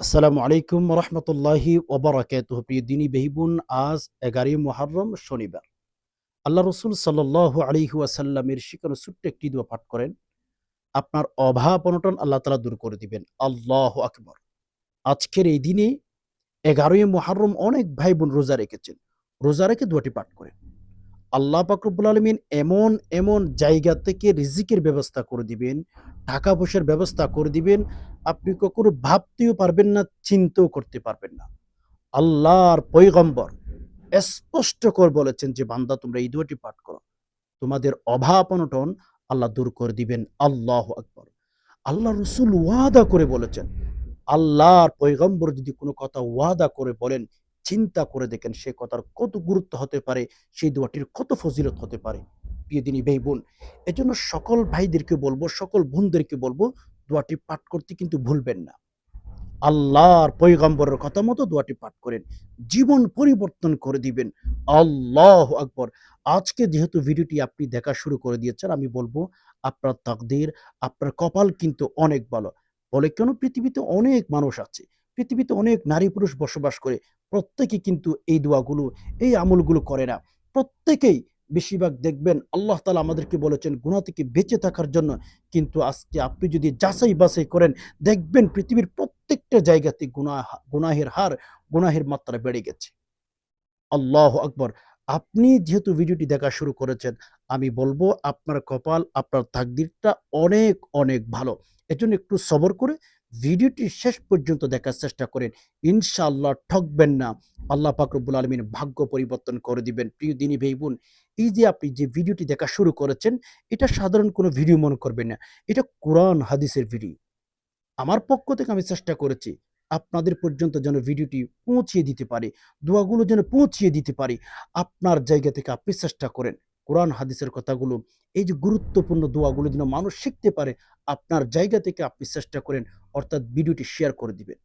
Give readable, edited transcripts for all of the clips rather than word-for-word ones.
আসসালামু আলাইকুম রহমতুল্লাহি ওবরাকাতুহ। প্রিয় দিনী বেহিবুন, আজ 11ই মুহররম শনিবার। আল্লাহ রসুল সাল্লাল্লাহু আলাইহি ওয়াসাল্লামের শিখানো ছোট্ট একটি দোয়া পাঠ করেন। আপনার অভাব অনটন আল্লাহ তাআলা দূর করে দিবেন। আল্লাহু আকবার। আজকের এই দিনে 11ই মুহররম অনেক ভাই বোন রোজা রেখেছেন। রোজা রেখে দোয়াটি পাঠ করেন। আল্লাহ পাক রব্বুল আলামিন এমন এমন জায়গা থেকে রিজিকের ব্যবস্থা করে দিবেন, টাকা পয়সার ব্যবস্থা করে দিবেন, আপনি কখনো ভাবতেও পারবেন না, চিন্তাও করতে পারবেন না। আল্লাহর পয়গম্বর স্পষ্ট করে বলেছেন যে, বান্দা তোমরা এই দোয়াটি পাঠ করো, তোমাদের অভাব অনটন আল্লাহ দূর করে দিবেন। আল্লাহু আকবার। আল্লাহ রসুল ওয়াদা করে বলেছেন, আল্লাহর পয়গম্বর যদি কোনো কথা ওয়াদা করে বলেন, চিন্তা করে দেখেন সে কথার কত গুরুত্ব হতে পারে, সেই দোয়াটির কত ফজিলত হতে পারে। প্রিয় দিনী ভাই বোন, এজন্য সকল ভাইদেরকে বলবো, সকল বোনদেরকে বলবো, দোয়াটি পাঠ করতে কিন্তু ভুলবেন না। আল্লাহর পয়গম্বরের কথা মতো দোয়াটি পাঠ করেন, জীবন পরিবর্তন করে দিবেন। আল্লাহু আকবার। আজকে যেহেতু ভিডিওটি আপনি দেখা শুরু করে দিয়েছেন, আমি বলবো আপনার তাকদীর, আপনার কপাল কিন্তু অনেক ভালো। বলে কেন? পৃথিবীতে অনেক মানুষ আছে, পৃথিবীতে অনেক নারী পুরুষ বসবাস করে, প্রত্যেকে কিন্তু এই দোয়াগুলো, এই আমলগুলো করে না। প্রত্যেকেই, বেশিরভাগ দেখবেন আল্লাহ তাআলা আমাদেরকে বলেছেন গুনাহ থেকে বেঁচে থাকার জন্য। কিন্তু আজকে আপনি যদি যাচাই বাছাই করেন, দেখবেন পৃথিবীর প্রত্যেকটা জায়গাতে গুনাহের হার, গুনাহের মাত্রা বেড়ে গেছে। আল্লাহু আকবার। আপনি যেহেতু ভিডিওটি দেখা শুরু করেছেন, আমি বলবো আপনার কপাল, আপনার তাকদীরটা অনেক, অনেক ভালো। এজন্য একটু সবর করে ভিডিওটি শেষ পর্যন্ত দেখার চেষ্টা করেন। ইনশাআল্লাহ ঠকবেন না। আল্লাহ পাক রব্বুল আলামিন ভাগ্য পরিবর্তন করে দিবেন। প্রিয় দিনী ভাই বোন, এই যে আপনি যে ভিডিওটি দেখা শুরু করেছেন, এটা সাধারণ কোনো ভিডিও মনে করবেন না। এটা কোরআন হাদিসের ভিডিও। আমার পক্ষ থেকে আমি চেষ্টা করেছি আপনাদের পর্যন্ত যেন ভিডিওটি পৌঁছিয়ে দিতে পারি, দোয়াগুলো যেন পৌঁছিয়ে দিতে পারি। আপনার জায়গা থেকে আপনি চেষ্টা করেন কোরআন হাদিসের কথাগুলো, এই যে গুরুত্বপূর্ণ দোয়াগুলো যেন মানুষ শিখতে পারে, আপনার জায়গা থেকে আপনি চেষ্টা করেন, অর্থাৎ ভিডিওটি শেয়ার করে দিবেন।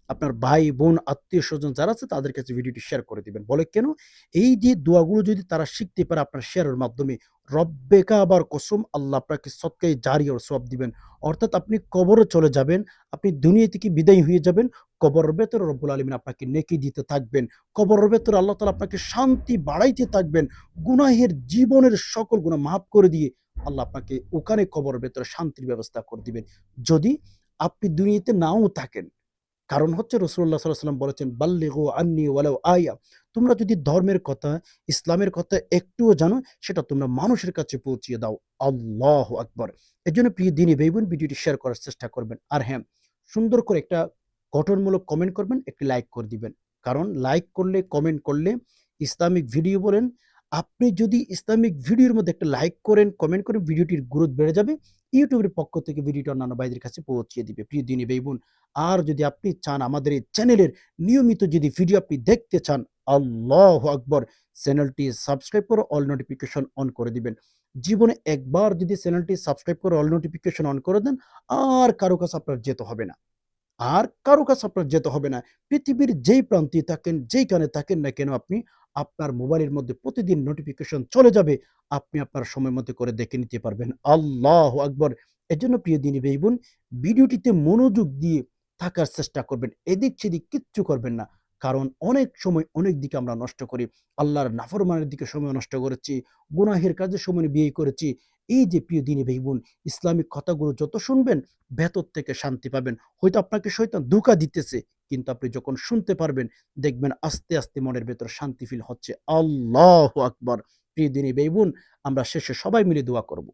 আপনার ভাই, বোন, আত্মীয়স্বজন যারা আছে তাদের কাছে ভিডিওটি শেয়ার করে দিবেন। বলে কেন? এই যে দোয়াগুলো যদি তারা শিখতে পারে আপনার শেয়ারের মাধ্যমে, রব্বে কাবার কসম আল্লাহ আপনাকে সদকায়ে জারিয়ার সওয়াব দিবেন। অর্থাৎ আপনি কবরে চলে যাবেন, আপনি দুনিয়া থেকে বিদায় হয়ে যাবেন। কবরের ভেতরে রব্বুল আলামিন আপনাকে নেকি দিতে থাকবেন। কবরের ভেতরে আল্লাহ তাআলা আপনাকে শান্তি বাড়াইতে থাকবেন। গুনাহের জীবনের সকল গুনাহ মাফ করে দিয়ে আল্লাহ আপনাকে ওখানে কবরের ভেতরে শান্তির ব্যবস্থা করে দিবেন। যদি আপনি দুনিয়াতে নাও থাকেন। কারণ হচ্ছে রাসূলুল্লাহ সাল্লাল্লাহু আলাইহি ওয়াসাল্লাম বলেছেন, "বাল্লিগু আন্নী ওয়ালাউ আয়া।" তোমরা যদি ধর্মের কথা, ইসলামের কথা একটুও জানো, সেটা তোমরা মানুষের কাছে পৌঁছিয়ে দাও। আল্লাহু আকবার। এজন্য প্রিয় দ্বীনি ভাই বোন, ভিডিওটি শেয়ার করার চেষ্টা করবেন। আর হ্যাঁ, সুন্দর করে একটা গঠনমূলক কমেন্ট করবেন, একটি লাইক করে দিবেন। কারণ লাইক করলে, কমেন্ট করলে ইসলামিক ভিডিও বলেন, আপনি যদি ইসলামিক ভিডিওর মধ্যে একটা লাইক করেন, কমেন্ট করেন, ভিডিওটির গুরুত্ব বেড়ে যাবে। ইউটিউবের পক্ষ থেকে ভিডিওটি অন্যান্য ভাইদের কাছে পৌঁছিয়ে দিবে। প্রিয় দ্বীনি ভাই বোন, আর যদি আপনি চান আমাদের এই চ্যানেলের নিয়মিত যদি ভিডিও আপনি দেখতে চান, আল্লাহু আকবার, চ্যানেলটি সাবস্ক্রাইব করে অল নোটিফিকেশন অন করে দিবেন। জীবনে একবার যদি চ্যানেলটি সাবস্ক্রাইব করে অল নোটিফিকেশন অন করে দেন, আর কারো কাছে আপনার যেতে হবে না। আর কারো কাছে আপনার যেতে হবে না। পৃথিবীর যেই প্রান্তে থাকেন, যেইখানে থাকেন না কেন আপনি, আপনার মোবাইলের মধ্যে প্রতিদিন নোটিফিকেশন চলে যাবে। আপনি আপনার সময় মতো করে দেখে নিতে পারবেন। আল্লাহু আকবার! এজন্য প্রিয় দিনী ভাই বোন, ভিডিওটিতে মনোযোগ দিয়ে থাকার চেষ্টা করবেন। এদিক সেদিক কিচ্ছু করবেন না। কারণ অনেক সময় অনেক দিকে আমরা নষ্ট করি। আল্লাহর নাফরমানের দিকে সময় নষ্ট করেছি, গুনাহের কাজে সময় ব্যয় করেছি। এই যে প্রিয় দিনী ভাই বোন, ইসলামিক কথাগুলো যত শুনবেন, ভেতর থেকে শান্তি পাবেন। হয়তো আপনাকে শয়তান ধোঁকা দিতেছে, কিন্তু আপনি যখন শুনতে পারবেন, দেখবেন আস্তে, আস্তে মনের ভেতর শান্তি ফিল হচ্ছে। আল্লাহু আকবার! প্রিয় দিনী ভাই বোন, আমরা শেষে সবাই মিলে দোয়া করব।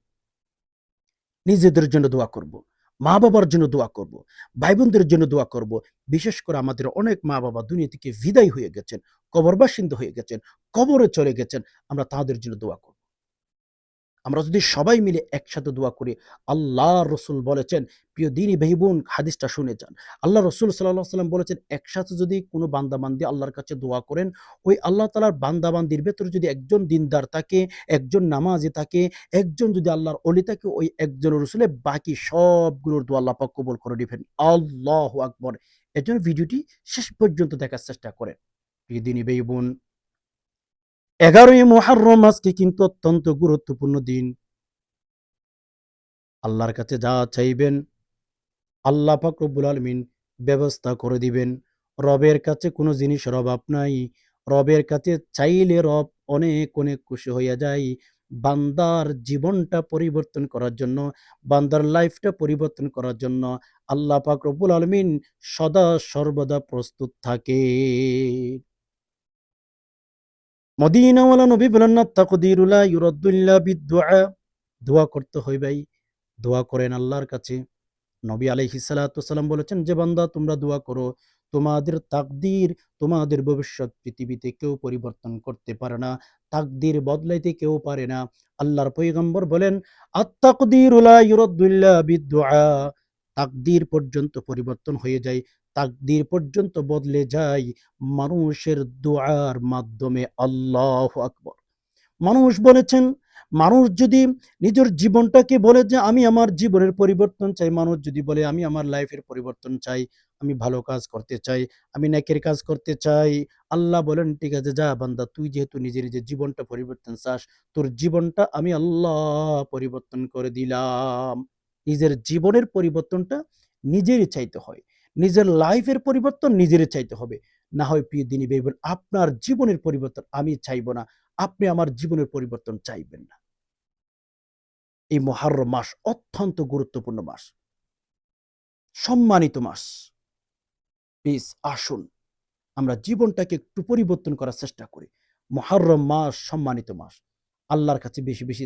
নিজেদের জন্য দোয়া করব। মা-বাবার জন্য দোয়া করব। ভাই-বোনদের জন্য দোয়া করব। বিশেষ করে আমাদের অনেক মা-বাবা দুনিয়া থেকে বিদায় হয়ে গেছেন, কবরবাসিন্দা হয়ে গেছেন, কবরে চলে গেছেন। আমরা তাদের জন্য দোয়া করব। আমরা যদি সবাই মিলে একসাথে দোয়া করি, আল্লাহর রসুল বলেছেন, প্রিয় দিনী ভাই বোন হাদিসটা শুনে যান। আল্লাহ রসুল সাল্লাল্লাহু আলাইহি ওয়াসাল্লাম বলেছেন, একসাথে যদি কোনো বান্দা-বান্দি আল্লাহর কাছে দোয়া করেন, ওই আল্লাহ তাআলার বান্দা-বান্দির ভেতরে যদি একজন দিনদার থাকে, একজন নামাজি থাকে, একজন যদি আল্লাহর ওলি থাকে, ওই একজনের রসুলে বাকি সবগুলোর দোয়া আল্লাহ পাক কবুল করে নিবেন। আল্লাহু আকবার! এজন্য ভিডিওটি শেষ পর্যন্ত দেখার চেষ্টা করেন। প্রিয় দিনী ভাই বোন, 11ই মুহররম আজকে কিন্তু অত্যন্ত গুরুত্বপূর্ণ দিন। আল্লাহর কাছে যা চাইবেন, আল্লাহ পাক রব্বুল আলামিন ব্যবস্থা করে দিবেন। রবের কাছে কোনো জিনিসের অভাব নাই। রবের কাছে চাইলে রব অনেক অনেক খুশি হইয়া যায় বান্দার জীবনটা পরিবর্তন করার জন্য, বান্দার লাইফটা পরিবর্তন করার জন্য আল্লাহ পাক রব্বুল আলামিন সদা সর্বদা প্রস্তুত থাকে। মদিনাওয়ালা নবী বলেন না, তাকদিরুলা ইউরাদ্দুল্লাহ বিদ্দুআ, দোয়া করতে হয় ভাই, দোয়া করেন আল্লাহর কাছে। নবী আলাইহিস সালাতু সালাম বলেছেন, যে বান্দা তোমরা দোয়া করো, তোমাদের তাকদীর, তোমাদের ভবিষ্যৎ পৃথিবীতে কেউ পরিবর্তন করতে পারে না, তাকদীর বদলাইতে কেউ পারে না। আল্লাহর পয়গম্বর বলেন, আত-তাকদীরু লা ইউরাদ্দু ইল্লা বিদ-দুআ, তাকদীর পর্যন্ত পরিবর্তন হয়ে যায়, তাকদীর পর্যন্ত বদলে যায় মানুষের দোয়ার মাধ্যমে। আল্লাহু আকবার। মানুষ বলেছেন, মানুষ যদি নিজের জীবনটাকে বলে যে আমি আমার জীবনের পরিবর্তন চাই, মানুষ যদি বলে আমি আমার লাইফের পরিবর্তন চাই, আমি ভালো কাজ করতে চাই, আমি নেকের কাজ করতে চাই, আল্লাহ বলেন ঠিক আছে, যা বান্দা, তুই যেহেতু নিজের নিজের জীবনটা পরিবর্তন চাস, তোর জীবনটা আমি আল্লাহ পরিবর্তন করে দিলাম। নিজের জীবনের পরিবর্তনটা নিজেরই চাইতে হয়, নিজের লাইফের পরিবর্তন নিজেরই চাইতে হবে। না হয় প্রিয় দিনী ভাই বোন, আপনার জীবনের পরিবর্তন আমি চাইবো না, আপনি আমার জীবনের পরিবর্তন চাইবেন না। এই মুহররম মাস অত্যন্ত গুরুত্বপূর্ণ মাস, সম্মানিত মাস। প্লিজ আসুন আমরা জীবনটাকে একটু পরিবর্তন করার চেষ্টা করি। মুহররম মাস সম্মানিত মাস, আল্লাহর কাছে বেশি বেশি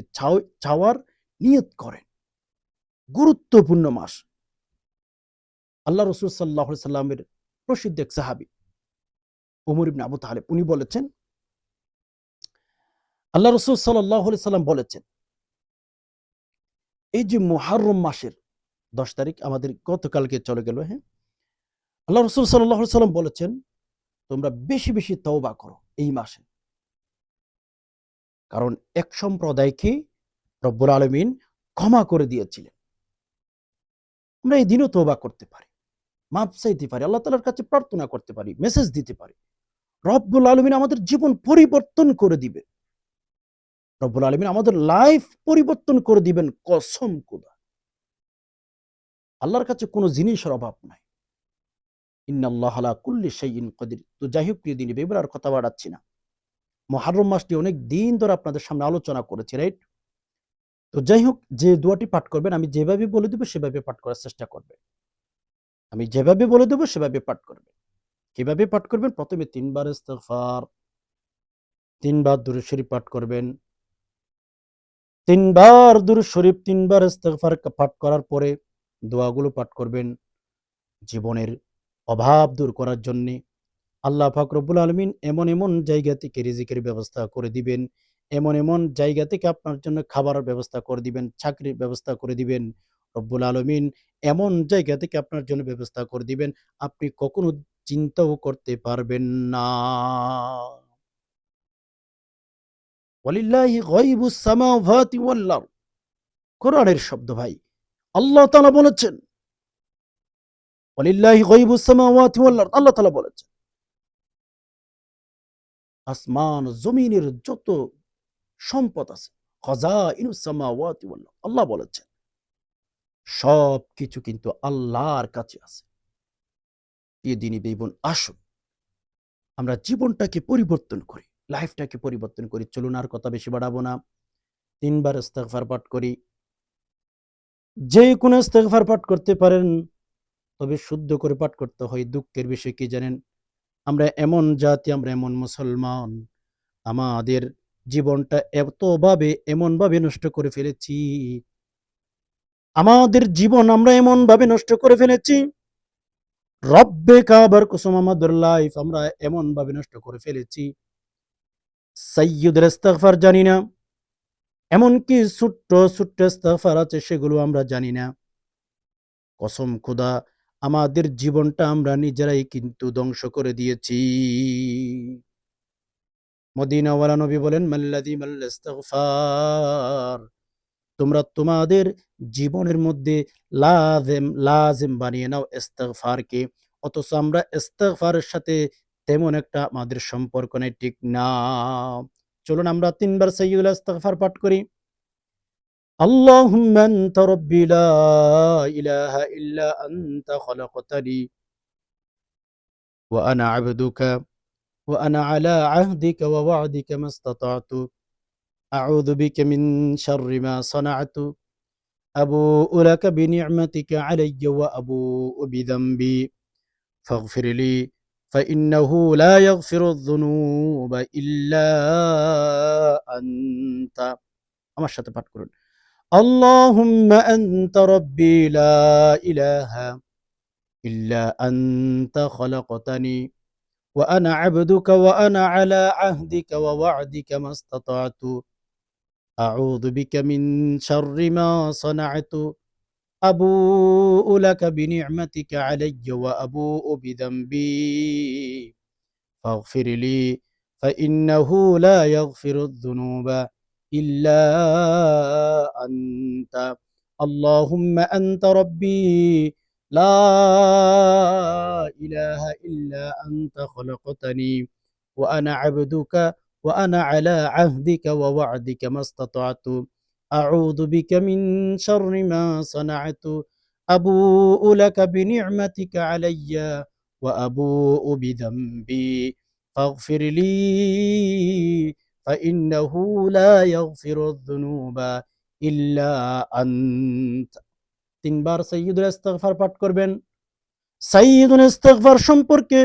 চাওয়ার নিয়ত করেন। গুরুত্বপূর্ণ মাস। আল্লাহ রাসূল সাল্লাল্লাহু আলাইহি সাল্লামের প্রসিদ্ধ এক সাহাবী ওমর ইবনে আবু তালেব, উনি বলেছেন, আল্লাহ রাসূল সাল্লাল্লাহু আলাইহি সাল্লাম বলেছেন, এই যে মুহররম মাসের 10 তারিখ আমাদের গতকালকে চলে গেল, হ্যাঁ, আল্লাহ রাসূল সাল্লাল্লাহু আলাইহি সাল্লাম বলেছেন, তোমরা বেশি বেশি তওবা করো এই মাসে। কারণ এক সম্প্রদায়কে রব্বুল আলামিন ক্ষমা করে দিয়েছিলেন। আমরা এই দিনও তওবা করতে পারি, মাফ চাইতে পারি, আল্লাহ তাআলার কাছে প্রার্থনা করতে পারি, মেসেজ দিতে পারি। রব্বুল আলামিন আমাদের জীবন পরিবর্তন করে দিবে। রব্বুল আলামিন আমাদের লাইফ পরিবর্তন করে দিবেন, কসম খোদা। আল্লাহর কাছে কোনো জিনিসের অভাব নাই। ইন্নাল্লাহা আলা কুল্লি শাইইন কাদির। তো যাই হোক প্রিয় দিনী, এবার আর কথা বাড়াচ্ছি না। মুহররম মাসটি অনেক দিন ধরে আপনাদের সামনে আলোচনা করেছি, রাইট? তো যাই হোক, যে দোয়াটি পাঠ করবেন আমি যেভাবে বলে দেব সেভাবে পাঠ করার চেষ্টা করবেন। আমি যেভাবে বলে দেব সেভাবে পাঠ করবেন। কিভাবে পাঠ করবেন? প্রথমে ৩ বার ইস্তিগফার, ৩ বার দুরূদ শরীফ পাঠ করবেন। ৩ বার দুরূদ শরীফ, ৩ বার ইস্তিগফার পাঠ করার পরে দোয়াগুলো পাঠ করবেন জীবনের অভাব দূর করার জন্যে। আল্লাহ পাক রব্বুল আলামিন এমন এমন জায়গা থেকে রিজিকের ব্যবস্থা করে দিবেন, এমন এমন জায়গা থেকে আপনার জন্য খাবারের ব্যবস্থা করে দিবেন, চাকরির ব্যবস্থা করে দিবেন। রব্বুল আলামিন এমন জায়গা থেকে আপনার জন্য ব্যবস্থা করে দিবেন, আপনি কখনো চিন্তাও করতে পারবেন না। ওয়ালিল্লাহি গায়বুস সামাওয়াতি ওয়াল আরদ, কোরআনের শব্দ ভাই। আল্লাহ তাআলা বলেছেন, ওয়ালিল্লাহি গায়বুস সামাওয়াতি ওয়াল আরদ, আল্লাহ তাআলা বলেছেন, আসমান জমিনের যত সম্পদ আছে, খাযাইনুস সামাওয়াতি ওয়াল আরদ, আল্লাহ বলেছেন সবকিছু কিন্তু আল্লাহর কাছে আছে। প্রিয় দিনী ভাই বোন, আসুন আমরা জীবনটাকে পরিবর্তন করি, লাইফটাকে পরিবর্তন করি। চলুন আর কথা বেশি বাড়াবো না। ৩ বার ইস্তিগফার পাঠ করি। যে কোনো ইস্তিগফার পাঠ করতে পারেন, তবে শুদ্ধ করে পাঠ করতে হয়। দুঃখের বিষয় কি জানেন? আমরা এমন জাতি, আমরা এমন মুসলমান, আমাদের জীবনটা এমনভাবে নষ্ট করে ফেলেছি। আমাদের জীবন আমরা এমনভাবে নষ্ট করে ফেলেছি, রব্বে কাবার কসম, আমাদের লাইফ আমরা এমনভাবে নষ্ট করে ফেলেছি, সাইয়্যিদের ইস্তিগফার জানি না। এমনকি ছোট্ট ছোট্ট ইস্তিগফার আছে, সেগুলো আমরা জানি না। কসম খোদা, আমাদের জীবনটা আমরা নিজেরাই কিন্তু ধ্বংস করে দিয়েছি। মদিনাওয়ালা নবী বলেন, মাল্লাযী মাল ইস্তিগফার, তোমরা তোমাদের জীবনের মধ্যে লাজিম লাজিম বানিয়ে নাও ইস্তিগফারকে। অথচ আমরা ইস্তিগফারের সাথে তেমন একটা আমাদের সম্পর্ক নাই, ঠিক না? চলুন আমরা ৩ বার সাইয়্যিদুল ইস্তিগফার পাঠ করি। আল্লাহুম্মা আনতা রাব্বি লা ইলাহা ইল্লা আনতা খালাকতানি وأنا عبدك وأنا على عهدك ووعدك ما استطعت أعوذ بك من شر ما صنعت أبوء لك بنعمتك علي وأبوء بذنبي فاغفر لي فإنه لا يغفر الذنوب إلا أنت আমার সাথে পাঠ করুন اللهم أنت ربي لا إله إلا أنت خلقتني وأنا عبدك وأنا على عهدك ووعدك ما استطعت أعوذ بك من شر ما صنعت أبوء لك بنعمتك علي وأبوء بذنبي فاغفر لي فإنه لا يغفر الذنوب إلا أنت اللهم أنت ربي لا إله إلا أنت خلقتني وأنا عبدك وأنا على عهدك ووعدك ما استطعت أعوذ بك من شر ما صنعت أبوء لك بنعمتك علي وأبوء بذنبي فاغفر لي فإنه لا يغفر الذنوب إلا أنت তিনবার সাইয়্যিদুল ইস্তিগফার পাঠ করবেন সাইয়্যিদুল ইস্তিগফার সম্পর্কে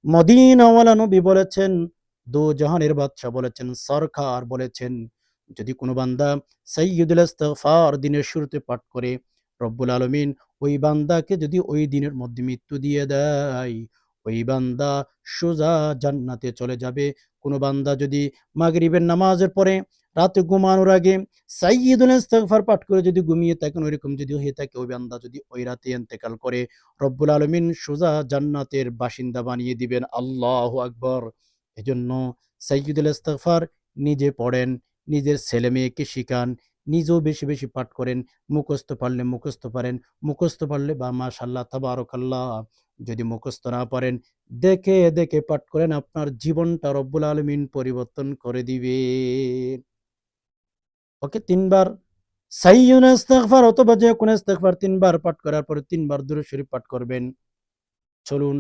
মদিনাওয়ালা নবী বলেছেন দো জাহানের বাদশা বলেছেন সরকার বলেছেন যদি কোনো বান্দা সাইয়্যিদুল ইস্তিগফার দিনের শুরুতে পাঠ করে রব্বুল আলামিন ওই বান্দাকে যদি ওই দিনের মধ্যে মৃত্যু দিয়ে দেয় ওই বান্দা সোজা জান্নাতে চলে যাবে কোনো বান্দা যদি মাগরিবের নামাজের পরে রাতে ঘুমানোর আগে সাইয়্যিদুল ইস্তিগফার পাঠ করে যদি ঘুমিয়ে থাকেন ওইরকম যদি হয়ে থাকে ওই বান্দা যদি ওই রাতে ইন্তেকাল করে রব্বুল আলামিন সোজা জান্নাতের বাসিন্দা বানিয়ে দিবেন আল্লাহু আকবার এজন্য সাইয়্যিদুল ইস্তিগফার নিজে পড়েন নিজের ছেলে মেয়েকে শিখান নিজেও বেশি বেশি পাঠ করেন মুখস্থ পারলে মুখস্থ পারেন মুখস্থ পারলে বা মাশাআল্লাহ তাবারাকাল্লাহ যদি মুখস্থ না পারেন দেখে দেখে পাঠ করেন আপনার জীবনটা রব্বুল আলামিন পরিবর্তন করে দিবে ওকে তিনবার সাইয়্যিদুল ইস্তিগফার অথবা যে কোনো ইস্তিগফার তিনবার পাঠ করার পরে তিনবার দুরূদ শরীফ পাঠ করবেন চলুন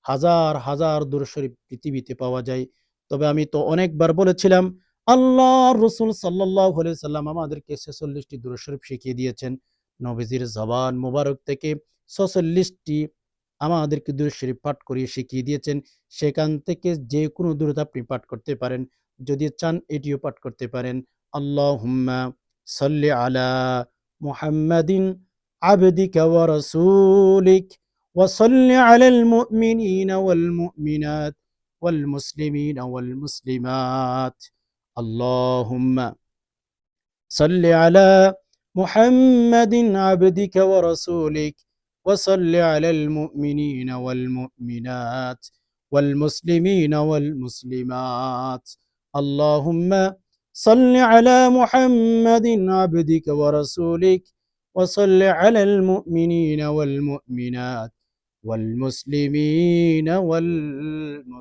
হাজার হাজার দুরূদ শরীফ পৃথিবীতে পাওয়া যায় তবে আমি তো অনেকবার বলেছিলাম আল্লাহর রাসূল সাল্লাল্লাহু আলাইহি সাল্লাম আমাদেরকে ৪৬ টি দুরূদ শরীফ শিখিয়ে দিয়েছেন নবীজির জবান মোবারক থেকে ৪৬ টি আমাদেরকে দুরূদ শরীফ পাঠ করিয়ে শিখিয়ে দিয়েছেন সেখান থেকে যে কোনো দুরূদ আপনি পাঠ করতে পারেন যদি চান এটিও পাঠ করতে পারেন আল্লাহুম্মা সাল্লি আলা মুহাম্মাদিন আবদিকা ওয়া রাসূলিক وصل على المؤمنين والمؤمنات والمسلمين والمسلمات اللهم صل على محمد عبدك ورسولك وصل على المؤمنين والمؤمنات والمسلمين والمسلمات اللهم صل على محمد عبدك ورسولك وصل على المؤمنين والمؤمنات والمسلمين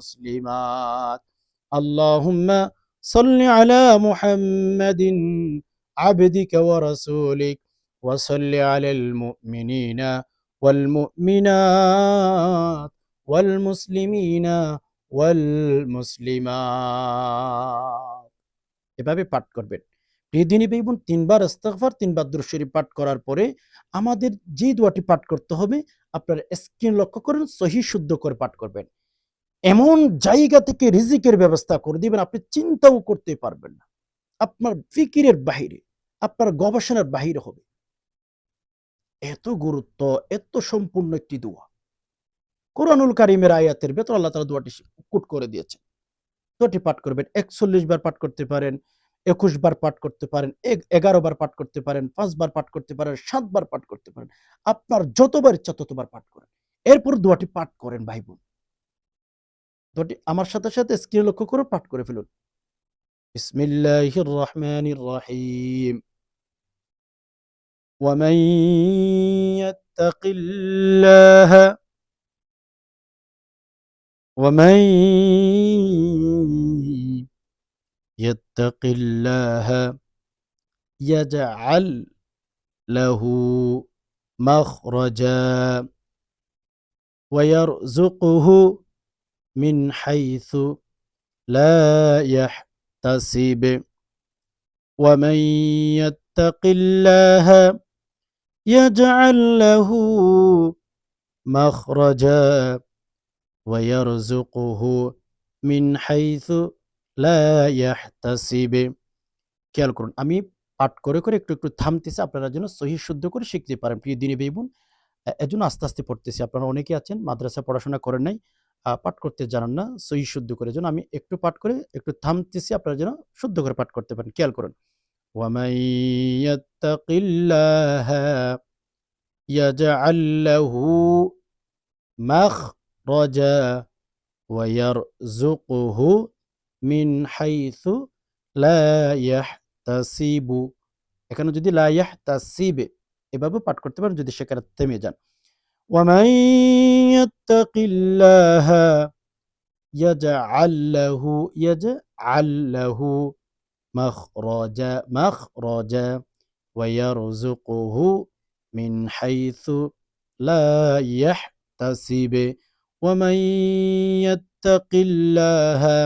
والمسلمات اللهم صل على محمد عبدك ورسولك وصل على المؤمنين والمؤمنات والمسلمين والمسلمات এভাবে পাঠ করবেন প্রিয় দিনী ভাই বোন তিনবার ইস্তিগফার তিনবার দুরূদ শরীফ পাঠ করার পরে আমাদের যে দোয়াটি পাঠ করতে হবে আপনার স্ক্রিন লক্ষ্য করুন সহি শুদ্ধ করে পাঠ করবেন এমন জায়গা থেকে রিজিকের ব্যবস্থা করে দিবেন আপনি চিন্তাও করতে পারবেন না আপনার ফিকিরের বাহিরে আপনার গবেষণার বাহিরে হবে এত গুরুত্ব এত সম্পূর্ণ একটি দোয়া কোরআনুল কারীমের আয়াতের ভেতর আল্লাহ তাআলা দোয়াটি কোট করে দিয়েছেন দোয়াটি পাঠ করবেন ৪১ বার পাঠ করতে পারেন ২১ বার পাঠ করতে পারেন ১১ বার পাঠ করতে পারেন ৫ বার পাঠ করতে পারেন ৭ বার পাঠ করতে পারেন আপনার যতবার ইচ্ছা ততবার পাঠ করেন এরপর দোয়াটি পাঠ করেন ভাই বোন দোয়াটি আমার সাথে সাথে স্ক্রিনে লক্ষ্য করে পাঠ করে ফেলুন বিসমিল্লাহির রহমানির রহিম ومن يتق الله ومن يتق الله يجعل له مخرجا ويرزقه মিন হাইসু লা ইয়াহতাসিব ওয়া মান ইয়াত্তাকিল্লাহা ইয়াজআল লাহু মাখরাজা ওয়া ইয়ারযুকুহু মিন হাইসু লা ইয়াহতাসিব। খেয়াল করুন, আমি পাঠ করে, করে একটু, একটু থামতেছি আপনারা যেন সহিহ শুদ্ধ করে শিখতে পারেন। প্রিয় দিনী ভাই বোন, এজন্য আস্তে, আস্তে পড়তেছি। আপনারা অনেকেই আছেন মাদ্রাসায় পড়াশোনা করেন নাই, পাঠ করতে জানেন না সহিহ শুদ্ধ করে। এজন্য আমি একটু পাঠ করে একটু থামতেছি, আপনারা যেন শুদ্ধ করে পাঠ করতে পারেন। খেয়াল করুন। وَمَن يَتَّقِ اللَّهَ يَجْعَل لَّهُ مَخْرَجًا وَيَرْزُقْهُ মিন হাইথু লা ইয়াহতাসিব। এখানে যদি লা ইয়াহতাসিব এভাবে পাঠ করতে পারেন, যদি সেখানে থেমে যান। ওয়ামান ইয়াত্তাকিল্লাহা ইয়াজআল লাহু মাখরাজা ওয়া ইয়ারযুকুহু মিন হাইথু লা ইয়াহতাসিব। ওয়ামান ইয়াত্তাকিল্লাহা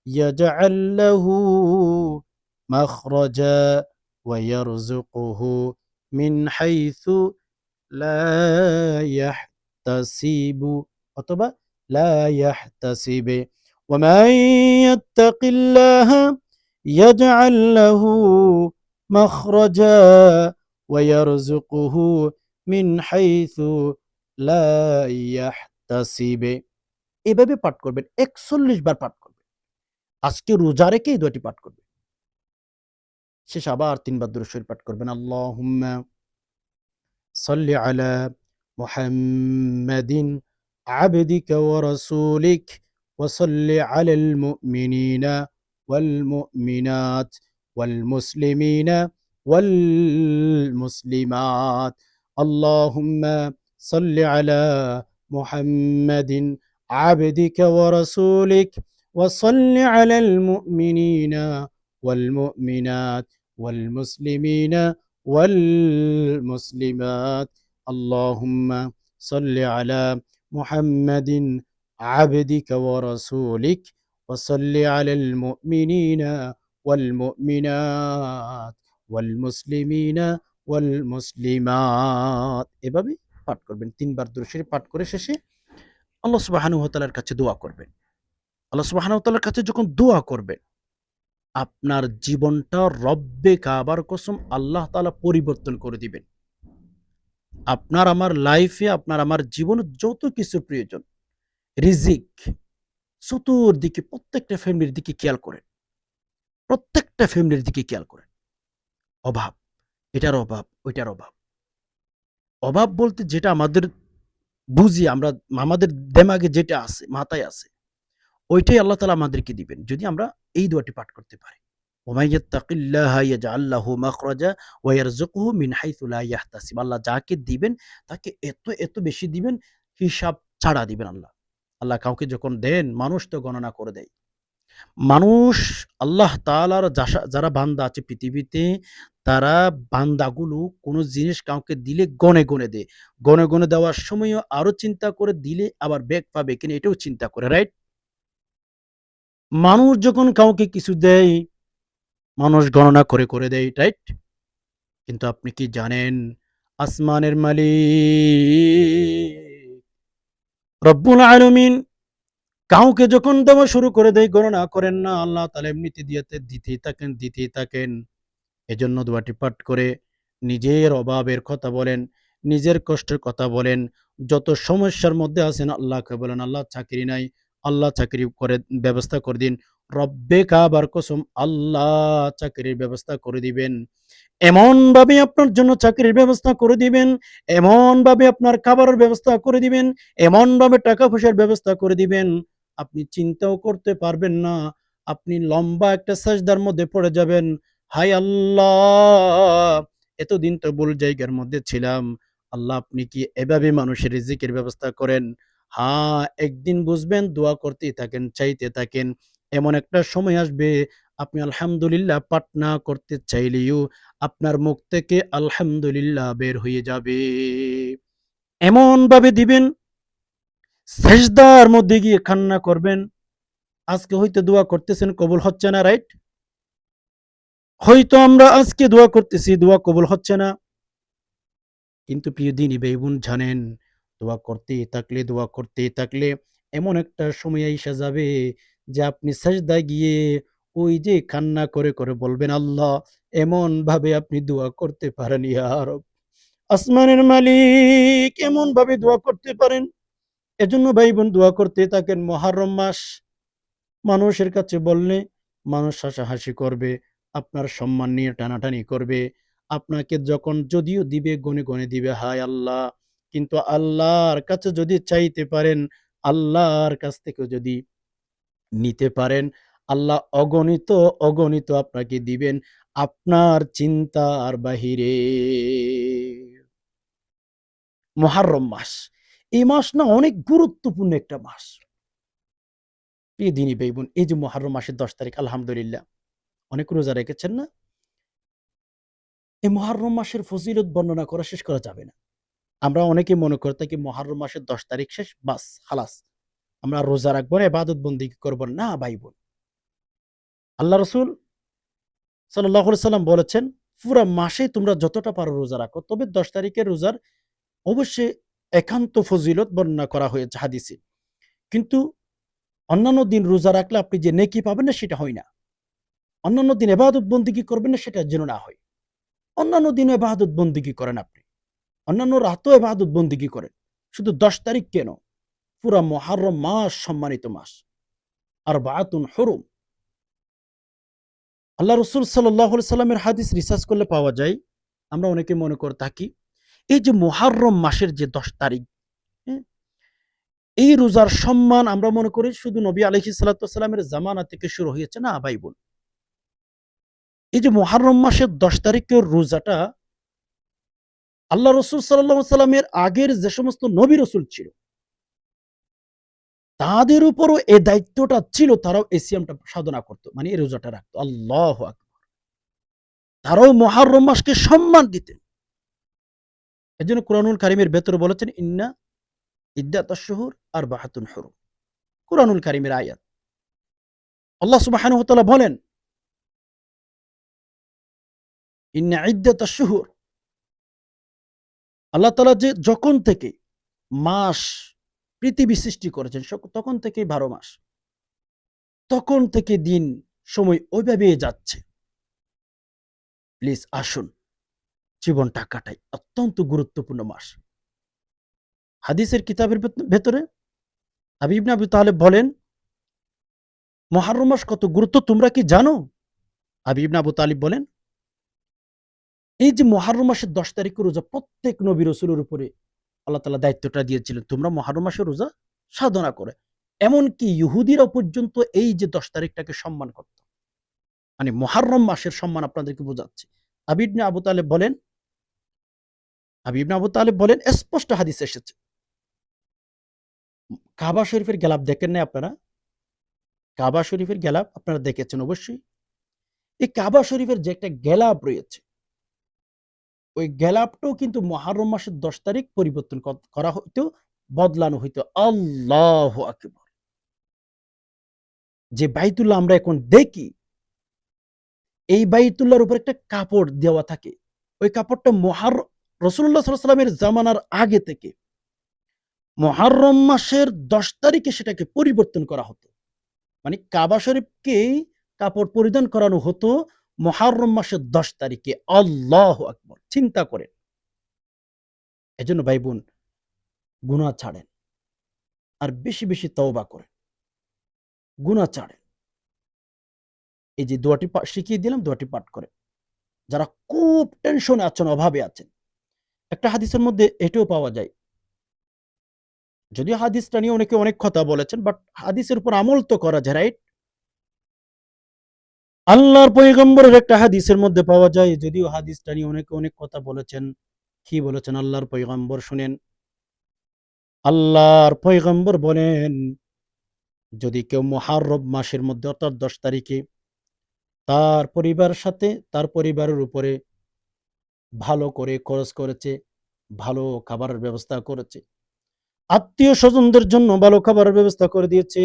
يجعل له مخرجا ويرزقه من حيث لا يحتسب অথবা لا يحتسب ومن يتق الله يجعل له مخرجا ويرزقه من حيث لا يحتسب। এভাবে পাঠ করবেন, ৪১ বার পাঠ করবেন। আজকে রোজা রেখে এই দোয়াটি পাঠ করবেন। শেষে আবার ৩ বার দুরূদ শরীফ পাঠ করবেন। আল্লাহুম্মা সাল্লি আলা মুহাম্মাদিন আবদিকা ওয়া রাসূলিক ওয়া সাল্লি আলাল মুমিনিনা ওয়াল মুমিনাত ওয়াল মুসলিমিনা ওয়াল মুসলিমাত। আল্লাহুম্মা সাল্লি আলা মুহাম্মাদিন আবদিকা ওয়া রাসূলিক وصل على المؤمنين والمؤمنات والمسلمين والمسلمات اللهم صل على محمد عبدك ورسولك وصل على المؤمنين والمؤمنات والمسلمين والمسلمات। এভাবে পাঠ করবেন। ৩ বার দুরূদ শরীফ পাঠ করে শেষে আল্লাহ সুবহানাহু ওয়া তাআলার কাছে দোয়া করবেন। আল্লাহ সুবহানাহু ওয়া তাআলার কাছে যখন দোয়া করবেন, আপনার জীবনটা রব্বে কাবার কসম আল্লাহ তাআলা পরিবর্তন করে দিবেন। আপনার আমার লাইফে, আপনার আমার জীবনে যত কিছু প্রয়োজন, রিজিক, চতুর্দিকে প্রত্যেকটা ফ্যামিলির দিকে খেয়াল করেন। প্রত্যেকটা ফ্যামিলির দিকে খেয়াল করেন। অভাব, এটার অভাব, ওইটার অভাব। অভাব বলতে যেটা আমাদের বুঝি আমরা, আমাদের দেমাগে যেটা আছে, মাথায় আছে, ওইটাই আল্লাহ তাআলা আমাদেরকে দিবেন যদি আমরা এই দোয়াটি পাঠ করতে পারি। ওয়া ইয়াত্তাকিল্লাহা ইয়াজআল লাহু মাখরাজা ওয়া ইয়ারযুকুহু মিন হাইথু লা ইয়াহতাসিব। আল্লাহ যাকে দিবেন তাকে এত, এত বেশি দিবেন, হিসাব ছাড়া দিবেন আল্লাহ। আল্লাহ কাউকে যখন দেন মানুষ তো গণনা করে দেয়। মানুষ আল্লাহ তাআলার যারা বান্দা আছে পৃথিবীতে, তারা বান্দাগুলো কোন জিনিস কাউকে দিলে গণে, গণে দেয়। গণে, গণে দেওয়ার সময়ও আরো চিন্তা করে দিলে আবার ব্যাক পাবে কিনা এটাও চিন্তা করে, রাইট? মানুষ যখন কাউকে কিছু দেয়, মানুষ গণনা করে, করে দেয়, রাইট? কিন্তু আপনি কি জানেন আসমানের মালিক রব্বুল আলামিন কাউকে যখন দেওয়া শুরু করে দেয় গণনা করেন না, আল্লাহ তাআলা এমনিতে দিতেই থাকেন, দিতেই থাকেন। এজন্য দোয়াটি পাঠ করে নিজের অভাবের কথা বলেন, নিজের কষ্টের কথা বলেন। যত সমস্যার মধ্যে আছেন আল্লাহকে বলেন, আল্লাহ চাকরি নাই, আল্লাহ চাকরি করে ব্যবস্থা করে দিন। রব্বে কাবার কসম আল্লাহ চাকরির ব্যবস্থা করে দিবেন। এমনভাবে আপনার জন্য চাকরির ব্যবস্থা করে দিবেন, এমনভাবে আপনার খাবারের ব্যবস্থা করে দিবেন, এমনভাবে টাকা পয়সার ব্যবস্থা করে দিবেন, আপনি চিন্তাও করতে পারবেন না। আপনি লম্বা একটা সাজদার মধ্যে পড়ে যাবেন, হায় আল্লাহ এতদিন তো ভুল জায়গার মধ্যে ছিলাম। আল্লাহ আপনি কি এভাবে মানুষের রিজিকের ব্যবস্থা করেন? হ্যাঁ, একদিন বুঝবেন, দোয়া করতেই থাকেন, চাইতে থাকেন। এমন একটা সময় আসবে আপনি আলহামদুলিল্লাহ পাঠ না করতে চাইলেও আপনার মুখ থেকে আলহামদুলিল্লাহ বের হয়ে যাবে। এমনভাবে দিবেন সেজদার মধ্যে গিয়ে কান্না করবেন। আজকে হয়তো দোয়া করতেছেন, কবুল হচ্ছে না, রাইট? হয়তো আমরা আজকে দোয়া করতেছি, দোয়া কবুল হচ্ছে না। কিন্তু প্রিয় দিনী ভাই বোন জানেন, দোয়া করতে থাকলে এমন একটা সময় আইসা যাবে যে আপনি সেজদায় গিয়ে ওই যে কান্না করে করে বলবেন, আল্লাহ এমন ভাবে আপনি দোয়া করতে পারেন ইয়া রব। আসমানের মালিক এমন ভাবে দোয়া করতে পারেন। এজন্য ভাই বোন দোয়া করতে থাকেন। মুহররম মাস মানুষের কাছে বললে মানুষ হাসাহাসি করবে, আপনার সম্মান নিয়ে টানাটানি করবে। আপনাকে যখন যদিও দিবে গনে গনে দিবে, হায় আল্লাহ। কিন্তু আল্লাহর কাছে যদি চাইতে পারেন, আল্লাহর কাছ থেকে যদি নিতে পারেন, আল্লাহ অগণিত অগণিত আপনাকে দিবেন আপনার চিন্তার বাহিরে। মুহররম মাস, এই মাস না অনেক গুরুত্বপূর্ণ একটা মাস। প্রিয় দিনী ভাই বোন, এই যে মুহররম মাসের ১০ তারিখ, আলহামদুলিল্লাহ অনেক রোজা রেখেছেন না? এই মুহররম মাসের ফজিলত বর্ণনা করা শেষ করা যাবে না। আমরা অনেকে মনে করে থাকি মুহররম মাসের ১০ তারিখ শেষ, বাস খালাস। আমরা রোজা রাখবো না, ইবাদত বন্দেগী করব না। ভাই বোন, আল্লাহ রাসূল সাল্লাল্লাহু আলাইহি সাল্লাম বলেছেন, পুরা মাসে তোমরা যতটা পারো রোজা রাখো। তবে ১০ তারিখের রোজার অবশ্যই একান্ত ফজিলত বর্ণনা করা হয়েছে হাদিসে। কিন্তু অন্যান্য দিন রোজা রাখলে আপনি যে নেকি পাবেন না সেটা হয় না। অন্যান্য দিন ইবাদত বন্দেগী করবেন না সেটা যেন না হয়। অন্যান্য দিনে ইবাদত বন্দেগী করেন আপনি। অন্যান্য রাতেও ইবাদত বন্দেগী করেন। শুধু ১০ তারিখ কেন? পুরা মুহররম মাস সম্মানিত মাস। আরবাআতুন হুরুম। আল্লাহ রাসূল সাল্লাল্লাহু আলাইহি সাল্লামের হাদিস রিসার্চ করলে পাওয়া যায়। আমরা অনেকে মনে করে থাকি এই যে মুহররম মাসের যে ১০ তারিখ, হ্যাঁ? এই রোজার সম্মান আমরা মনে করি শুধু নবী আলাইহিস সালাতু ওয়াস সালামের জামানা থেকে শুরু হয়েছে। না ভাই বোন। এই যে মুহররম মাসের ১০ তারিখের রোজাটা আল্লাহ রাসূল সাল্লাল্লাহু আলাইহি সাল্লামের আগের যে সমস্ত নবী রাসূল ছিল, তাদের উপরও এ দায়িত্বটা ছিল, তারাও এই সিয়ামটা সাধনা করত। মানে এই রোজাটা রাখত। আল্লাহু আকবার। তারাও মুহররম মাসকে সম্মান দিতেন। এজন্য কুরআনুল কারীমের ভেতরে বলেছেন, ইন্না ইদ্দাতাশ শুহুর আরবাআতুন হুরুম। কুরআনুল কারীমের আয়াত। আল্লাহ সুবহানাহু ওয়া তাআলা বলেন, ইন্না ইদ্দাতাশ শুহুর। আল্লাহ তাআলা যে যখন থেকে মাস পৃথিবী সৃষ্টি করেছেন তখন থেকেই ১২ মাস। তখন থেকে দিন সময় ওইভাবেই যাচ্ছে। প্লিজ আসুন জীবনটা কাটাই। অত্যন্ত গুরুত্বপূর্ণ মাস। হাদিসের কিতাবের ভেতরে আবী ইবনে আবী তালেব বলেন, মুহররম মাস কত গুরুত্ব তোমরা কি জানো? আবী ইবনে আবু তালিব বলেন, এই যে মুহররম মাসের ১০ তারিখের রোজা প্রত্যেক নবী রাসূলের উপরে আল্লাহ তাআলা দায়িত্বটা দিয়েছিলেন। তোমরা মুহররম মাসের রোজা সাধনা করে। এমনকি ইহুদিরা পর্যন্ত এই যে ১০ তারিখটাকে সম্মান করত। মানে মুহররম মাসের সম্মান আপনাদেরকে বোঝাচ্ছি। আবী ইবনে আবু তালেব বলেন, স্পষ্ট হাদিসে এসেছে। কাবা শরীফের গেলাপ দেখেন নাই আপনারা? কাবা শরীফের গেলাপ আপনারা দেখেছেন অবশ্যই। এই কাবা শরীফের যে একটা গেলাপ রয়েছে, ওই গেলাপটাও কিন্তু মুহররম মাসের ১০ তারিখ পরিবর্তন করা হইতো, বদলানো হইতো। আল্লাহু আকবার। যে বাইতুল্লাহ আমরা এখন দেখি, এই বাইতুল্লাহর উপর একটা কাপড় দেওয়া থাকে। ওই কাপড়টা রাসূলুল্লাহ সাল্লাল্লাহু আলাইহি ওয়াসাল্লামের জামানার আগে থেকে মুহররম মাসের ১০ তারিখে সেটাকে পরিবর্তন করা হতো। মানে কাবা শরীফকেই কাপড় পরিধান করানো হতো মুহররম মাসের ১০ তারিখে। আল্লাহু আকবার! চিন্তা করেন। এজন্য ভাই বোন, গুনাহ ছাড়েন। আর বেশি, বেশি তওবা করেন। গুনাহ ছাড়েন। এই যে দোয়াটি শিখিয়ে দিলাম, দোয়াটি পাঠ করেন। যারা খুব টেনশনে আছেন, অভাবে আছেন। একটা হাদিসের মধ্যে এটাও পাওয়া যায়। যদিও হাদিসটা নিয়ে অনেকে অনেক কথা বলেছেন, বাট হাদিসের উপর আমল তো করা যায়, রাইট? আল্লাহর পয়গম্বরের একটা হাদিসের মধ্যে পাওয়া যায়, যদিও হাদিসটা নিয়ে অনেকে অনেক কথা বলেছেন। কি বলেছেন আল্লাহর পয়গম্বর শুনেন। আল্লাহর পয়গম্বর বলেন, যদি কেউ মুহররম মাসের মধ্যে অর্থাৎ ১০ তারিখে তার পরিবারের সাথে তার পরিবারের উপরে ভালো করে খরচ করেছে, ভালো খাবারের ব্যবস্থা করেছে, আত্মীয় স্বজনদের জন্য ভালো খাবারের ব্যবস্থা করে দিয়েছে,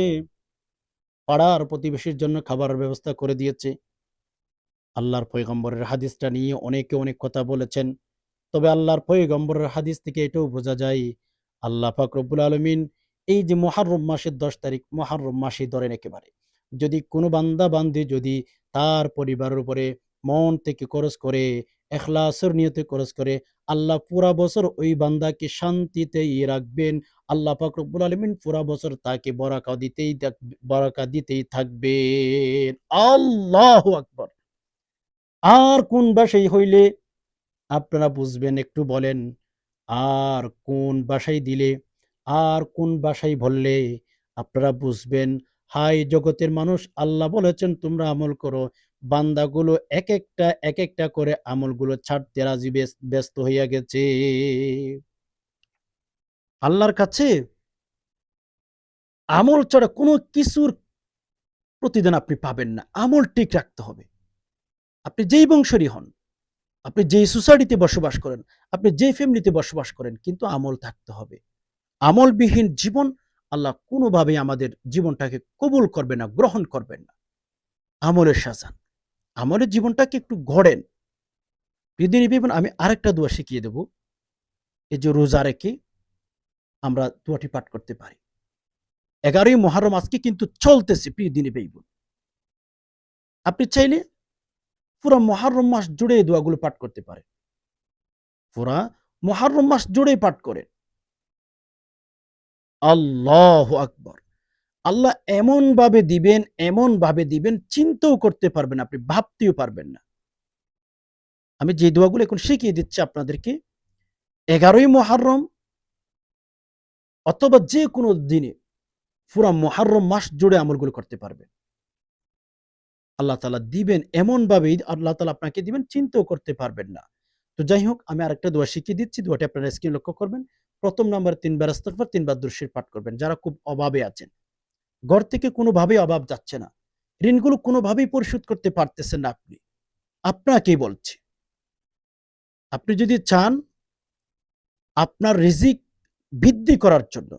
পাড়ার প্রতিবেশীর জন্য খাবারের ব্যবস্থা করে দিয়েছে। আল্লাহর পয়গম্বরের হাদিসটা নিয়ে অনেকে অনেক কথা বলেছেন। তবে আল্লাহর পয়গম্বরের হাদিস থেকে এটাও বোঝা যায়, আল্লাহ পাক রব্বুল আলামিন এই যে মুহররম মাসের ১০ তারিখ, মুহররম মাসেই ধরেন একেবারে। যদি কোনো বান্দা বান্দি যদি তার পরিবারের উপরে মন থেকে খরচ করে, ইখলাসের নিয়তে খরচ করে, আল্লাহ পুরা বছর ওই বান্দাকে শান্তিতেই রাখবেন। আল্লাহ পাক রব্বুল আলামিন পুরা বছর তাকে বরাকা দিতেই থাকবেন। আল্লাহু আকবার! আর কোন বাসায় হইলে আপনারা বুঝবেন একটু বলেন? আর কোন বাসায় দিলে, আর কোন বাসায় বললে আপনারা বুঝবেন? হায় জগতের মানুষ! আল্লাহ বলেছেন তোমরা আমল করো। বান্দাগুলো একেকটা করে আমলগুলো ছাড়তে রাজি ব্যস্ত হইয়া গেছে। আল্লাহর কাছে আমল ছাড়া কোনো কিছুর প্রতিদান আপনি পাবেন না। আমল ঠিক রাখতে হবে। আপনি যেই বংশেরই হন, আপনি যেই সোসাইটিতে বসবাস করেন, আপনি যেই ফ্যামিলিতে বসবাস করেন, কিন্তু আমল থাকতে হবে। আমলবিহীন জীবন আল্লাহ কোনোভাবেই আমাদের জীবনটাকে কবুল করবে না, গ্রহণ করবেন না। আমলের শাসান। আমলের জীবনটাকে একটু গড়েন। প্রিয় ভাই বোন, আমি আরেকটা দোয়া শিখিয়ে দেব। এই যে রোজা রেখে আমরা দোয়াটি পাঠ করতে পারি। ১১ই মুহররম আজকে কিন্তু চলতেছে প্রিয় দিনী ভাই বোন। আপনি চাইলে পুরা মুহররম মাস জুড়ে এই দোয়াগুলো পাঠ করতে পারেন। পুরা মুহররম মাস জুড়েই পাঠ করেন। আল্লাহু আকবার! আল্লাহ এমনভাবে দিবেন চিন্তাও করতে পারবেন, আপনি ভাবতেও পারবেন না। আমি যে দোয়াগুলো এখন শিখিয়ে দিচ্ছি আপনাদেরকে, ১১ই মুহররম অথবা যেকোনো দিনে পুরা মুহররম মাস জুড়ে আমলগুলো করতে পারবেন। আল্লাহ তাআলা দিবেন এমনভাবেই আল্লাহ তাআলা আপনাকে দিবেন চিন্তাও করতে পারবেন না। তো যাই হোক, আমি আরেকটা দোয়া শিখিয়ে দিচ্ছি। দোয়াটি আপনারা স্ক্রিনে লক্ষ্য করবেন। ১ম নাম্বারে ৩ বার ইস্তিগফার, ৩ বার দুরূদ শরীফ পাঠ করবেন। যারা খুব অভাবে আছেন, ঘর থেকে কোনোভাবেই অভাব যাচ্ছে না, ঋণগুলো কোনোভাবেই পরিশোধ করতে পারতেছেন না আপনি। আপনাকেই বলছি, আপনি যদি চান আপনার রিজিক বৃদ্ধি করার জন্য,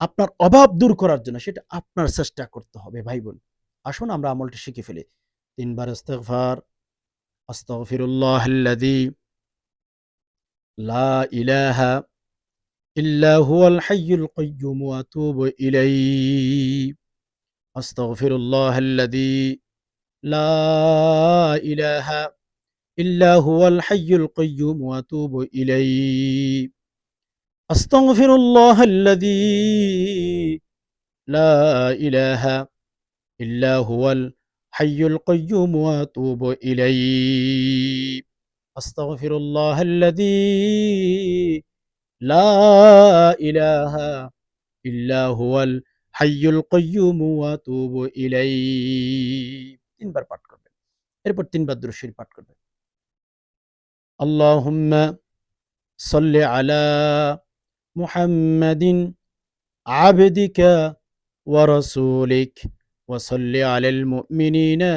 আপনার অভাব দূর করার জন্য, সেটা আপনার চেষ্টা করতে হবে ভাই বোন। আসুন আমরা আমলটি শিখে ফেলি। ৩ বার ইস্তিগফার, আস্তাগফিরুল্লাহাল্লাযী লা ইলাহা ইল্লা হুয়াল হাইয়ুল কাইয়্যুম ওয়া আতুবু ইলাইহি। আস্তাগফিরুল্লাহাল্লাযী লা ইলাহা ইল্লা হুয়াল হাইয়ুল কাইয়্যুম ওয়া আতুবু ইলাইহি। আস্তাগফিরুল্লাহাল্লাযী লা ইলাহা ইল্লা হুয়াল হাইয়ুল কাইয়্যুম ওয়া আতুবু ইলাইহি। আস্তাগফিরুল্লাহাল্লাযী লা ইলাহা ইল্লা হুয়াল হাইয়ুল কাইয়্যুম ওয়া আতুবু ইলাইহি। ৩ বার পাঠ করবেন। এরপর ৩ বার দুরূদ শরীফ পাঠ করবেন। আল্লাহুম্মা সাল্লি আলা মুহাম্মাদিন আবদিকা ওয়া রাসূলিক ওয়া সাল্লি আলাল মুমিনিনা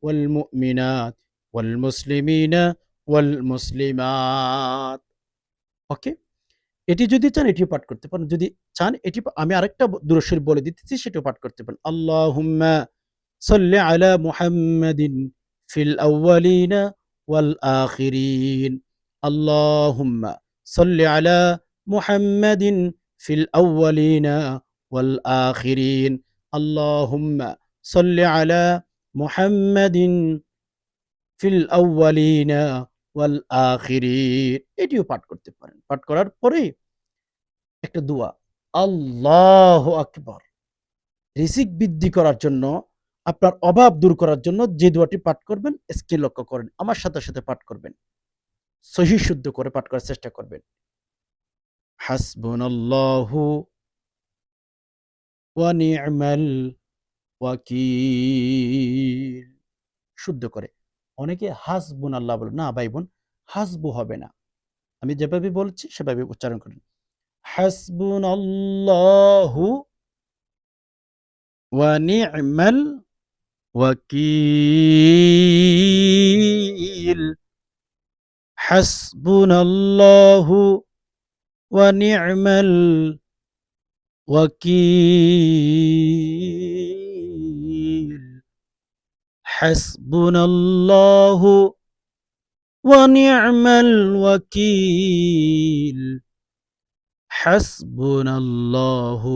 ওয়াল মুমিনাত ওয়াল মুসলিমিনা ওয়াল মুসলিমাত। ওকে? এটি যদি চান এটিও পাঠ করতে পারেন। যদি চান এটি আমি আরেকটা দুরূদ শরীফ বলে দিতেছি, সেটাও পাঠ করতে পারেন। আল্লাহুম্মা সাল্লি আলা মুহাম্মাদিন ফিল আউয়ালিনা ওয়াল আখিরিন। আল্লাহুম্মা সাল্লি আলা মুহাম্মাদিন ফিল আউয়ালিনা ওয়াল আখিরিন। আল্লাহুম্মা সাল্লি আলা মুহাম্মাদিন ফিল আউয়ালিনা ওয়াল আখিরিন। এটিও পাঠ করতে পারেন। পাঠ করার পরে একটা দোয়া, আল্লাহু আকবার! রিজিক বৃদ্ধি করার জন্য, আপনার অভাব দূর করার জন্য যে দোয়াটি পাঠ করবেন স্ক্রিন লক্ষ্য করেন। আমার সাথে পাঠ করবেন। সহিহ শুদ্ধ করে পাঠ করার চেষ্টা করবেন। হাসবুনাল্লাহু ওয়া নি'মাল ওয়াকিল। শুদ্ধ করে। অনেকে হাসবুনাল্লাহ বলে। না ভাই বোন, হাসবু হবে না। আমি যেভাবে বলছি সেভাবে উচ্চারণ করুন। হাসবুনাল্লাহু ওয়া নি'মাল ওয়াকিল। হাসবুনাল্লাহু ওয়া নি'মাল ওয়াকিল। হাসবুনাল্লাহু ওয়া নি'মাল ওয়াকিল। হাসবুনাল্লাহু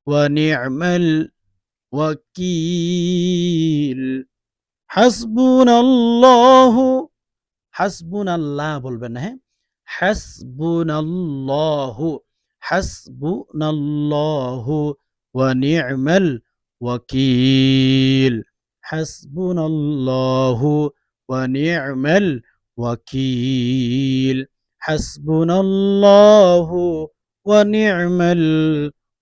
ওয়া নি'মাল ওয়াকিল। হাসবুনাল্লাহু, হাসবুনাল্লাহ বলবেন না, হ্যাঁ? হাসবুনাল্লাহু, হাসবুনাল্লাহু ওয়া নি'মাল ওয়াকিল। হাসবুনাল্লাহু ওয়া নি'মাল ওয়াকিল। হাসবুনাল্লাহু ওয়া নি'মাল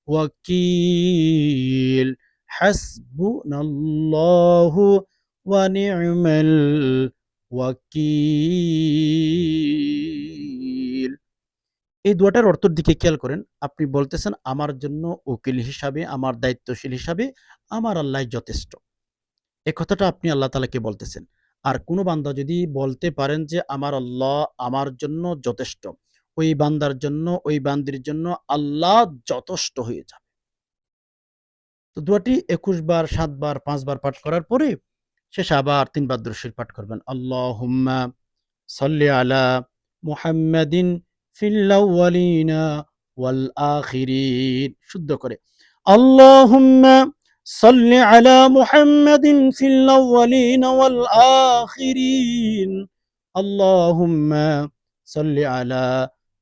ওয়াকিল। হাসবুনাল্লাহু ওয়া নি'মাল ওয়াকিল। এই দোয়াটার অর্থের দিকে খেয়াল করেন। আপনি বলতেছেন, আমার জন্য উকিল হিসাবে, আমার দায়িত্বশীল হিসাবে আমার আল্লাহই যথেষ্ট। এ কথাটা আপনি আল্লাহ তাআলাকে বলতেছেন। আর কোন বান্দা যদি বলতে পারেন যে আমার আল্লাহ আমার জন্য যথেষ্ট, ওই বান্দার জন্য, ওই বান্দির জন্য আল্লাহ যথেষ্ট হয়ে যাবে। তো দোয়াটি ২১ বার, ৭ বার, ৫ বার পাঠ করার পরে শেষে আবার ৩ বার দুরূদ শরীফ পাঠ করবেন। আল্লাহুম্মা সাল্লি আলা মুহাম্মাদিন ফিল আউয়ালিনা ওয়াল আখিরিন। শুদ্ধ করে। আল্লাহুম্মা সাল্লি আলা মুহাম্মাদিন ফিল আউয়ালিনা ওয়াল আখিরিন। আল্লাহুম্মা সাল্লি আলা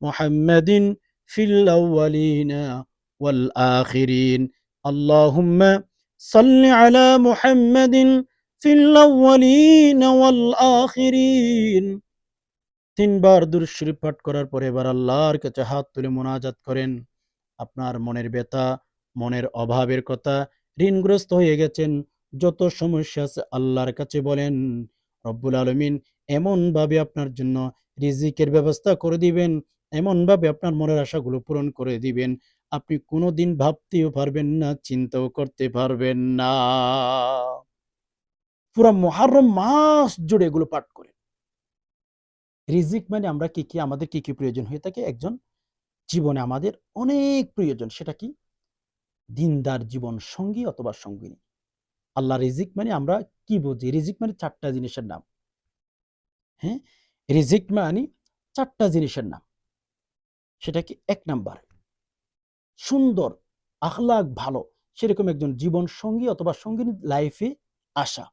মুহাম্মাদিন ফিল আউয়ালিনা ওয়াল আখিরিন। আল্লাহুম্মা সাল্লি আলা মুহাম্মাদিন ফিল আউয়ালিনা ওয়াল আখিরিন। ৩ বার দুরূদ শরীফ পাঠ করার পরে এবার আল্লাহর কাছে হাত তুলে মোনাজাত করেন। আপনার মনের ব্যথা, মনের অভাবের কথা, ঋণগ্রস্ত হয়ে গেছেন, যত সমস্যা আছে আল্লাহর কাছে বলেন। রব্বুল আলামিন এমনভাবে আপনার জন্য রিজিকের ব্যবস্থা করে দিবেন, এমনভাবে আপনার মনের আশাগুলো পূরণ করে দিবেন, আপনি কোনদিন ভাবতেও পারবেন না, চিন্তাও করতে পারবেন না। পুরা মুহররম মাস জুড়ে এগুলো পাঠ করেন। রিজিক মানে আমরা কি আমাদের কি প্রয়োজন হয়ে থাকে? একজন জীবনে আমাদের অনেক প্রয়োজন। সেটা কি? দিনদার জীবন সঙ্গী অথবা সঙ্গিনী। আল্লাহ রিজিক মানে আমরা কি বুঝি? রিজিক মানে ৪ টা জিনিসের নাম। হ্যাঁ? রিজিক মানে ৪ টা জিনিসের নাম। সেটা কি? ১ নাম্বার সুন্দর, আখলাক ভালো, সেরকম একজন জীবন সঙ্গী অথবা সঙ্গিনী লাইফে আসা।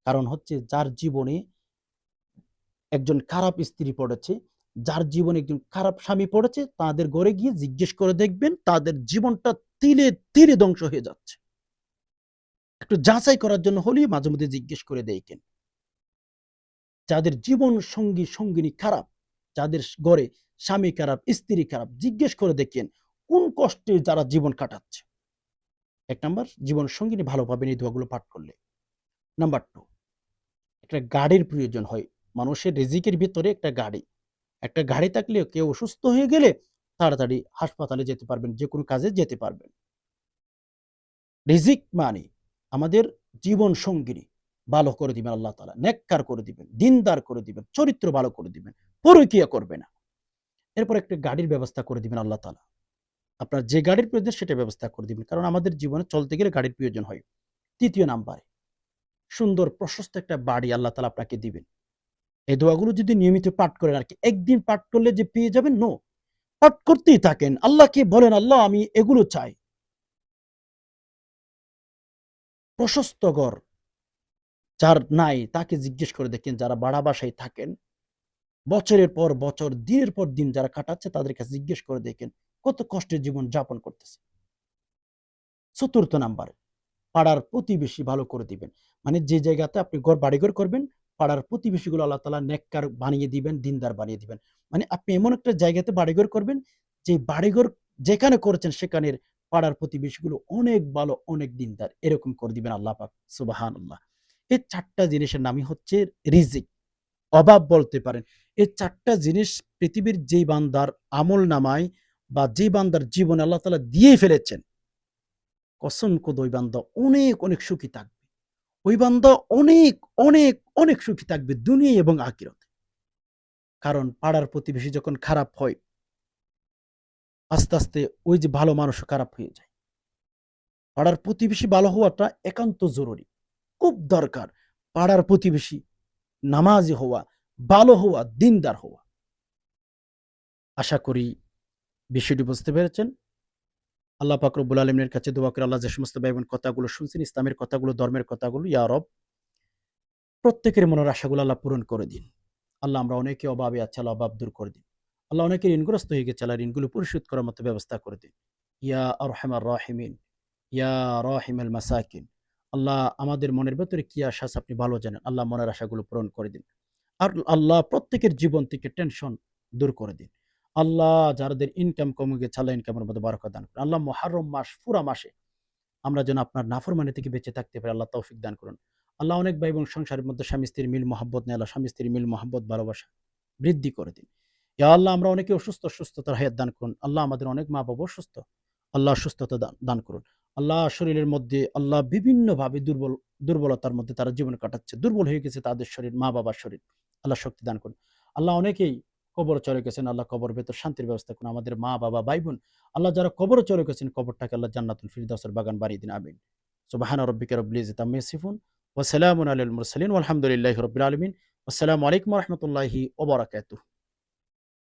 কারণ হচ্ছে যার জীবনে একজন খারাপ স্ত্রী পড়েছে, যার জীবনে একজন খারাপ স্বামী পড়েছে, তাদের ঘরে গিয়ে জিজ্ঞেস করে দেখবেন তাদের জীবনটা তিলে, তিলে ধ্বংস হয়ে যাচ্ছে। একটু যাচাই করার জন্য হলেও মাঝে মধ্যে জিজ্ঞেস করে দেখেন। যাদের জীবন সঙ্গী, সঙ্গিনী খারাপ, যাদের ঘরে স্বামী খারাপ, স্ত্রী খারাপ, জিজ্ঞেস করে দেখেন কোন কষ্টে যারা জীবন কাটাচ্ছে। ১ নাম্বার জীবন সঙ্গিনী ভালো পাবেন এই দোয়াগুলো পাঠ করলে। নাম্বার ২ একটা গাড়ির প্রয়োজন হয়। মানুষের রিজিকের ভিতরে একটা গাড়ি। একটা গাড়ি থাকলে কেউ অসুস্থ হয়ে গেলে তাড়াতাড়ি হাসপাতালে যেতে পারবেন, যেকোনো কাজে যেতে পারবেন। রিজিক মানে আমাদের জীবন সঙ্গিনী ভালো করে দিবেন আল্লাহ তাআলা, নেককার করে দিবেন, দিনদার করে দিবেন, চরিত্র ভালো করে দিবেন, পরকীয়া করবে না। এরপর একটা গাড়ির ব্যবস্থা করে দিবেন আল্লাহ তাআলা। আপনার যে গাড়ির প্রয়োজন সেটা ব্যবস্থা করে দিবেন। কারণ আমাদের জীবনে চলতে গেলে গাড়ির প্রয়োজন হয়। ৩য় নাম্বারে সুন্দর প্রশস্ত একটা বাড়ি আল্লাহ তাআলা আপনাকে দিবেন। এই দোয়াগুলো যদি নিয়মিত পাঠ করেন আরকি, একদিন পাঠ করলে যে পেয়ে যাবেন, নো। পাঠ করতেই থাকেন। আল্লাহকে বলেন, আল্লাহ আমি এগুলো চাই। প্রশস্ত ঘর যার নাই তাকে জিজ্ঞেস করে দেখেন, যারা ভাড়া বাসায় থাকেন, বছরের পর বছর, দিনের পর দিন যারা কাটাচ্ছে তাদের কাছে জিজ্ঞেস করে দেখেন কত কষ্টের জীবন যাপন করতেছে। ৪র্থ নাম্বার পাড়ার প্রতিবেশী ভালো করে দিবেন। মানে যে জায়গাতে আপনি বাড়িঘর করবেন, পাড়ার প্রতিবেশীগুলো আল্লাহ তাআলা নেককার বানিয়ে দিবেন, দিনদার বানিয়ে দিবেন। মানে আপনি এমন একটা জায়গাতে বাড়িঘর করবেন, যে বাড়িঘর যেখানে করেছেন সেখানের পাড়ার প্রতিবেশীগুলো অনেক ভালো, অনেক দিনদার। এরকম করে দিবেন আল্লাহ পাক। সুবহানাল্লাহ। এই ৪ টা জিনিসের নামই হচ্ছে রিজিক। অভাব বলতে পারেন। এই ৪ টা জিনিস পৃথিবীর যেই বান্দার আমলনামায় বা যেই বান্দার জীবনে আল্লাহ তাআলা দিয়েই ফেলেছেন, কসম খোদা ওই বান্দা অনেক, অনেক সুখী থাকবে। ওই বান্দা অনেক, অনেক, অনেক সুখী থাকবে দুনিয়ায় এবং আখিরাতে। কারণ পাড়ার প্রতিবেশী যখন খারাপ হয় আস্তে, আস্তে ওই যে ভালো মানুষও খারাপ হয়ে যায়। পাড়ার প্রতিবেশী ভালো হওয়াটা একান্ত জরুরি। খুব দরকার। পাড়ার প্রতিবেশী নামাজি হওয়া, ভালো হওয়া, দিনদার হওয়া। আশা করি বিষয়টি বুঝতে পেরেছেন। আল্লাহ পাক রব্বুল আলামিনের কাছে দোয়া করে আল্লাহ যে সমস্ত ভাই-বোন কথাগুলো শুনছেন, ইসলামের কথাগুলো, ধর্মের কথাগুলো, ইয়া রব প্রত্যেকের মনের আশাগুলো আল্লাহ পূরণ করে দিন। আল্লাহ আমরা অনেকে অভাবে আছি, আল্লাহ অভাব দূর করে দিন। আল্লাহ অনেকে ঋণগ্রস্ত হয়ে গেছে, আল্লাহ ঋণগুলো পরিশোধ করার মতো ব্যবস্থা করে দিন। ইয়া আরহামার রাহিমিন, ইয়া রাহিমাল মাসাকিন। আল্লাহ আমাদের মনের ভেতরে কি আশা আছে আপনি ভালো জানেন। আল্লাহ মনের আশাগুলো পূরণ করে দিন। আর আল্লাহ প্রত্যেকের জীবন থেকে টেনশন দূর করে দিন। আল্লাহ যাদের ইনকাম কমে গেছে আল্লাহ ইনকামের মধ্যে বারাকা দান করুন। আল্লাহ মুহররম মাস পুরা মাসে আমরা যেন আপনার নাফরমানি থেকে বেঁচে থাকতে পারি আল্লাহ তৌফিক দান করুন। আল্লাহ অনেক ভাই এবং সংসারের মধ্যে স্বামী-স্ত্রীর মিল মহব্বত নেই আল্লাহ স্বামী-স্ত্রীর মিল মহব্বত ভালোবাসা বৃদ্ধি করে দিন। ইয়া আল্লাহ আমরা অনেকে অসুস্থ, সুস্থতার হায়াত দান করুন। আল্লাহ আমাদের অনেক মা-বাবা অসুস্থ। আল্লাহ সুস্থতা দান করুন। আল্লাহ শরীরের মধ্যে আল্লাহ বিভিন্নভাবে দুর্বলতার মধ্যে তারা জীবন কাটাচ্ছে। দুর্বল হয়ে গেছে তাদের শরীর, মা-বাবার শরীর। আল্লাহ শক্তি দান করুন। আল্লাহ অনেকেই কবরে চলে গেছেন। আল্লাহ কবর ভেতর শান্তির ব্যবস্থা করুন। আমাদের মা-বাবা, ভাই-বোন আল্লাহ যারা কবরে চলে গেছেন কবরটাকে আল্লাহ জান্নাতুল ফিরদাউসের বাগান বানিয়ে দিন। আমিন। সুবহানা রাব্বিকা রাব্বিল ইজ্জাতি আম্মা ইয়াসিফুন ওয়া সালামুন আলাল মুরসালিন ওয়ালহামদুলিল্লাহি রাব্বিল আলামিন। আসসালামু আলাইকুম ওয়া রাহমাতুল্লাহি ওয়া বারাকাতুহু।